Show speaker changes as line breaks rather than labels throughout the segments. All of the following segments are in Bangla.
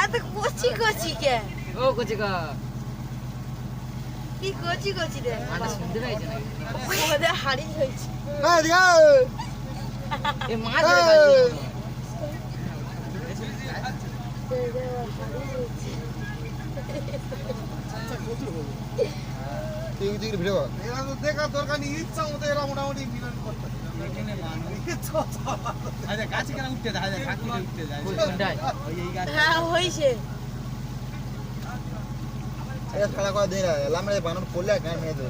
এত কচি কচি কে
ও কচি কা
কি কচি কচি রে
মানে শুনতে পাইছ না
ওদের হাড়ি হইছে
না দিয়া
এ মাছ ধরে খাচ্ছি
এই দিকে ভিডিও
এরা তো দেখা দরকার নেই ইচ্ছা মতো এরা মোটামুটি মিলন করতে আচ্ছা গাছে কেন উঠতে যায় কাকি উঠতে যায়
কোনটাই
এই গাছ
হ্যাঁ হইছে
এই খেলা করে দেই না লামড়ে বানর পড়লে গান মেয়ে দেবে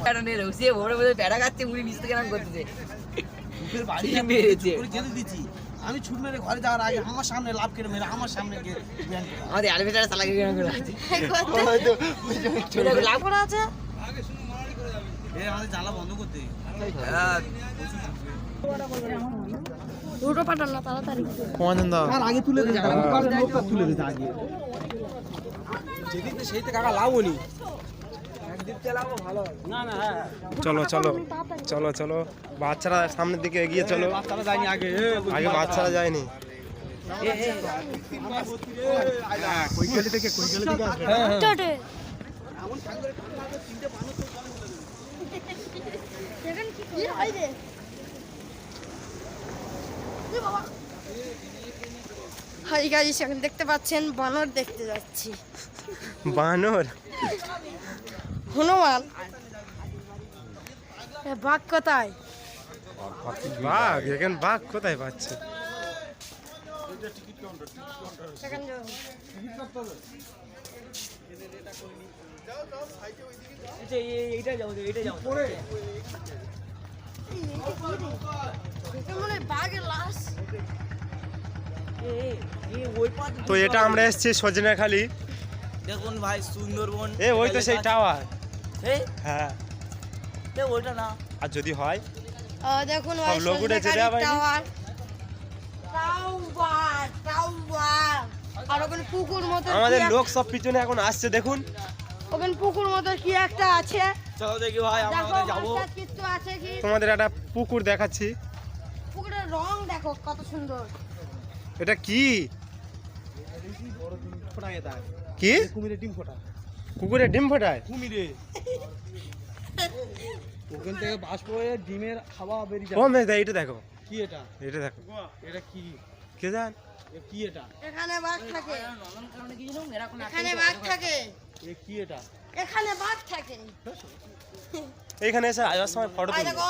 কেন নে রসিয়ে বড় বড় প্যাড়া খাচ্ছে মুড়ি মিষ্টি কেন করতেছে
ফের বাড়ি
মেরেছে
করে যেতে দিচ্ছি আমি ছুট মেরে ঘরে যাওয়ার আগে আমার সামনে লাভ কেটে মেরে আমার সামনে গিয়ে ব্যান করে
আমাদের আলবেটার চালাকি কেন করে আছে
এটা লাভ করা আছে
এই আমাদের জ্বালা বন্ধ করতে
দুটো পাঠান না তাড়াতাড়ি
কোন দাও
আর আগে তুলে দে লোকটা তুলে দে আগে যেদিন সেইতে কাকা লাভনি একদিন চালাবো ভালো না না হ্যাঁ
চলো চলো চলো চলো বাচ্চারা সামনের দিকে এগিয়ে চলো
বাচ্চারা যায়নি আগে
আগে বাচ্চারা যায়নি
কইখালি থেকে আসবে
টোটে দেখেন কি হয় রে হাই গাইস এখন দেখতে পাচ্ছেন বানর দেখতে যাচ্ছি
বানর
হনুমান বাঘ কোথায়
বাঘ এখানে বাঘ কোথায় পাচ্ছে
সেখানে যাও। এটা মনে হয় বাঘের লাশ
তো এটা আমরা এসেছি সজনেখালি
দেখুন ভাই সুন্দরবন
ওই তো সেই টাওয়ার
এই
হ্যাঁ
ওইটা না
আর যদি হয়
দেখুন
সব লোক উঠেছে রে ভাই।
আর ওখানে পুকুর মতো
আমাদের লোক সব পিছনে এখন আসছে দেখুন
ওখানে পুকুর মতো কি একটা আছে
চলো দেখি ভাই
দেখো
আমরা যাবো
মাছটার কিছু আছে কি
তোমাদের একটা পুকুর দেখাচ্ছি
পুকুরের রং দেখো কত সুন্দর
এটা কি
ফোটায় তা
কি
কুমিরে ডিম ফোটা
কুকুরের ডিম ফোটায়
কুমিরে ওখান থেকে বাষ্প হয়ে ডিমের হাওয়া বেরিয়ে
ও
যাবে
মেয়ে এটা দেখো
কি এটা
এটা দেখো
এটা কি
কে জান
কি এটা
এখানে বাঘ থাকে
নন্দন কারণে কি জানো এরকম
এখানে বাঘ থাকে
কি এটা
এখানে বাঘ থাকে
এইখানে এসে আসার সময় ফটো
আই
তুলবো
দেখো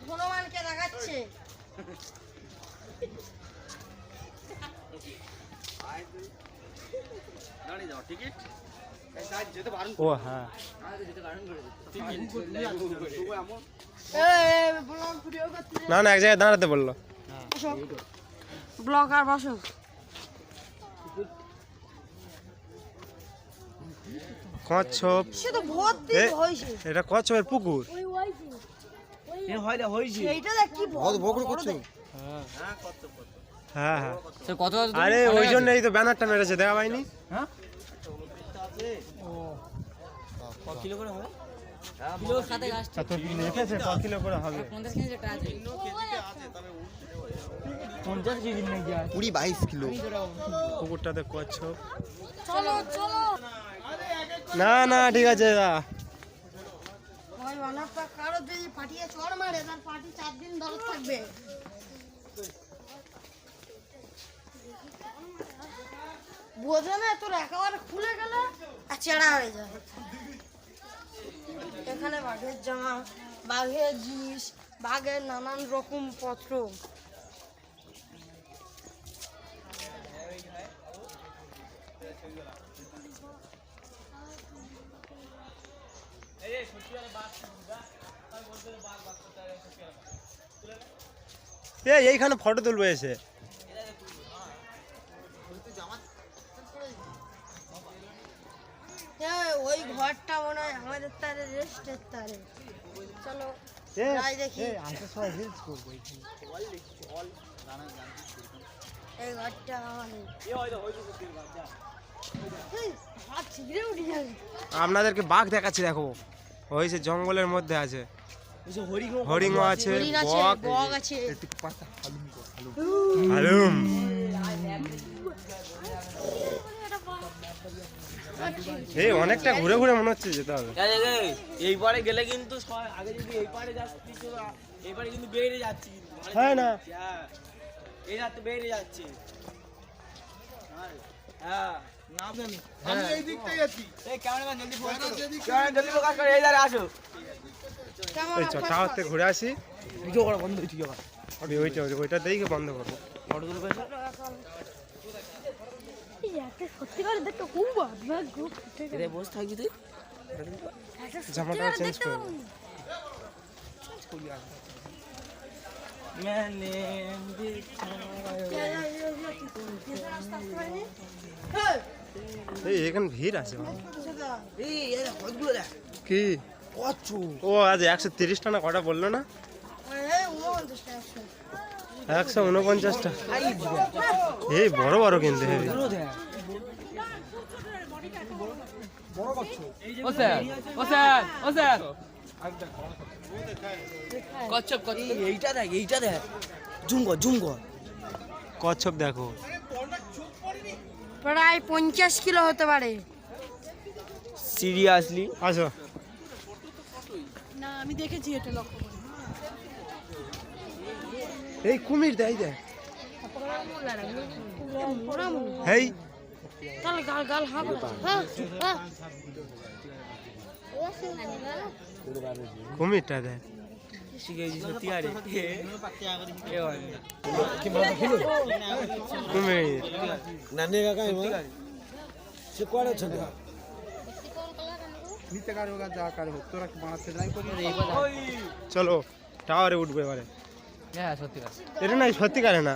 হনুমানকে দেখাচ্ছে
দাঁড়িয়ে যাও টিকিট যেতে পারেন
ও হ্যাঁ
ব্লগ ভিডিও করতে
না না এক জায়গায় দাঁড়াতে বললো
ব্লগ আর বসো
কচ্ছপ
সে তো ভর্তি
এ,
হয়েছে
এটা কচ্ছপের পুকুর
এ হয় না হইছে
এইটা দেখ কি
কত বকর করছো
হ্যাঁ হ্যাঁ
তো কত
আরে ওই জন্যই তো ব্যানারটা মেরেছে দেখা পাইনি
হ্যাঁ ক কিলো করে হবে
কিলো সাথে আসছে
তো লিখেছে ক কিলো করে হবে
50 কেজি একটা আছে
50 কেজি নিয়ে গিয়া
20-22 কিলো
পুকুরটাতে কচ্ছপ
চলো চলো
না না ঠিক আছে দা
ওই বানরটা কারো যদি পাঠিয়ে চড় মারে তার পাটি 4 দিন ধরে থাকবে বোঝে না তোর একেবারে খুলে গেল আর চেড়া হয়ে যায় এখানে বাঘের জামা বাঘের জিনিস বাঘের নানান রকম পত্র
এইখানে ফটো তুলবো এসে
ওই ঘরটা মনে হয় আমাদের তারে রেস্টের তারে চলো যাই দেখি এই ঘরটা আমাদের হাত ছিঁড়ে উঠে যাবে
আপনাদেরকে বাঘ দেখাচ্ছি দেখো ওই যে জঙ্গলের মধ্যে আছে হরিণও আছে
হরিণ আছে
বক
বক আছে
হালুম এই অনেকটা ঘুরে ঘুরে মনে হচ্ছে যেতে হবে।
এই পারে গেলে কিন্তু আগে যদি এই পারে যাচ্ছি এই পারে কিন্তু বেরিয়ে যাচ্ছি
হ্যাঁ না
হ্যাঁ এই রাতে বেরিয়ে যাচ্ছি হ্যাঁ নাম জানি
আমি এই দিকটাই আছি।
এই ক্যামেরাম্যান জলদি ফোকাস করো ক্যামেরাম্যান জলদি ফোকাস করো এই ধারে আসো
ওই টাওয়ার থেকে ঘুরে আসি।
ভিডিও করা বন্ধ ঠিক আছে
আমি ওইটা দেখে বন্ধ করবো।
ফটো তুলে পেয়েছো
সত্যি করে দেখতে খুব ভালো গ্রুপ
এরে বস থাকবি তুই
জামাটা চেঞ্জ করে
मैंने
এই এখানে ভিড় আছে
এই এরা কতগুলো দেখ
কি
কত
ও আজ 130 টাকা কটা বললো না? 149টা। এই বড় বড় কিন্তু হেভি।
ও স্যার ও স্যার ও স্যার কচ্ছপ
এইটা দেখ জুম কর
কচ্ছপ দেখো।
প্রায় 50 কিলো হতে পারে।
সিরিয়াসলি
আসো
না আমি দেখেছি এটা লক্ষ্য করে।
এই কুমির দেয় দেখ এই
তাহলে গাল গাল হ্যাঁ
কুমিরটা দেখ।
সত্যি আরে
কুমির
নানি কাকা সে করে ছিল
চলো টাওয়ারে উঠবে এবারে।
হ্যাঁ সত্যিকার
এটা না সত্যিকারে না।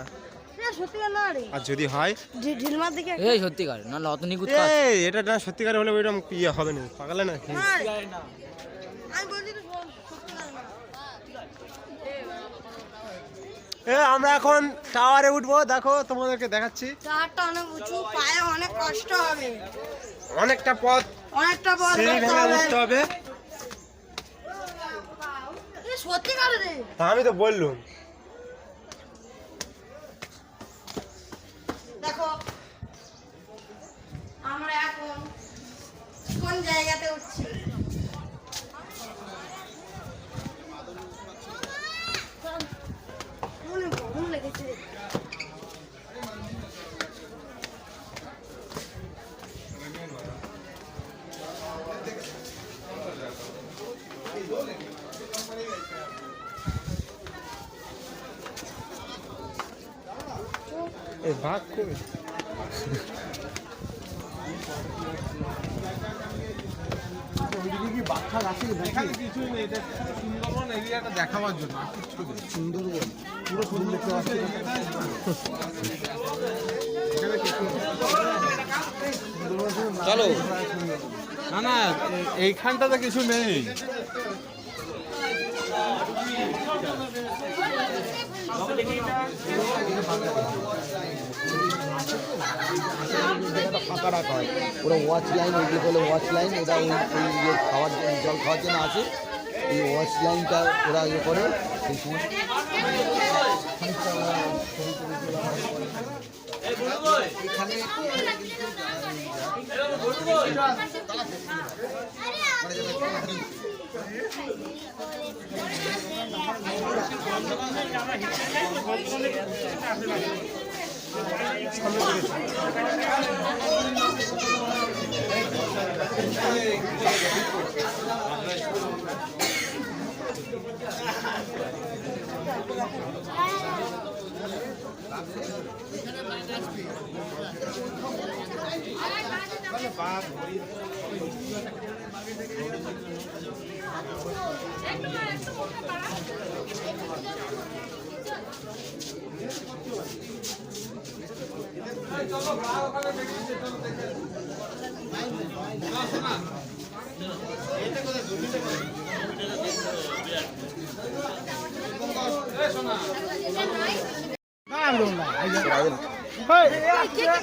সত্যিকার না রে
আর যদি হয়
ঢিলমার দিকে
এই সত্যিকার না অত নিখুঁত কাজ
এই এটা না সত্যিকারে হলে ওইরকম ইয়ে হবে না পাগলে না কি?
আমি বলছি তো সত্যিকার না।
আমরা এখন টাওয়ারে উঠবো। দেখো তোমাদেরকে দেখাচ্ছি।
টাওয়ারটা অনেক উঁচু, পায়ে অনেক কষ্ট হবে,
অনেকটা পথ
অনেকটা পথ
সিঁড়ি
হাঁটতে
ভেঙে
হবে।
উঠতে হবে।
সত্যিকার রে
তা আমি তো বললুম।
দেখো আমরা এখন কোন জায়গাতে উঠছি। মনে গরম লেগেছে।
এই বাঘ কই?
সুন্দরবন এরিয়াটা দেখাবার জন্য আর কিচ্ছু নেই। সুন্দরবন পুরো সুন্দর দেখতে পাচ্ছি।
চলো
না না এইখানটাতে কিছু নেই।
ফাঁকা রাখা হয় ওরা ওয়াচ লাইন ওইগুলো বলে ওয়াচ লাইন ওরা ওই খাওয়ার জল খাওয়ার জন্য আসে এই ওয়াচ লাইনটা ওরা ইয়ে করে সেই সময়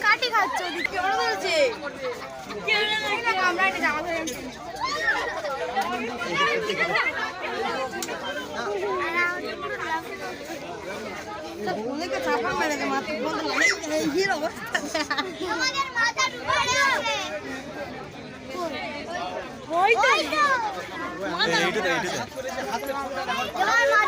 কাটি খাচ্ছে ওদিকে ওরা বলছে আমরা এটা জামা ধরে চাপা মেরে মাথা বন্ধ হির অবস্থা আমাদের মাথা ওই তো।
এইটা
এবার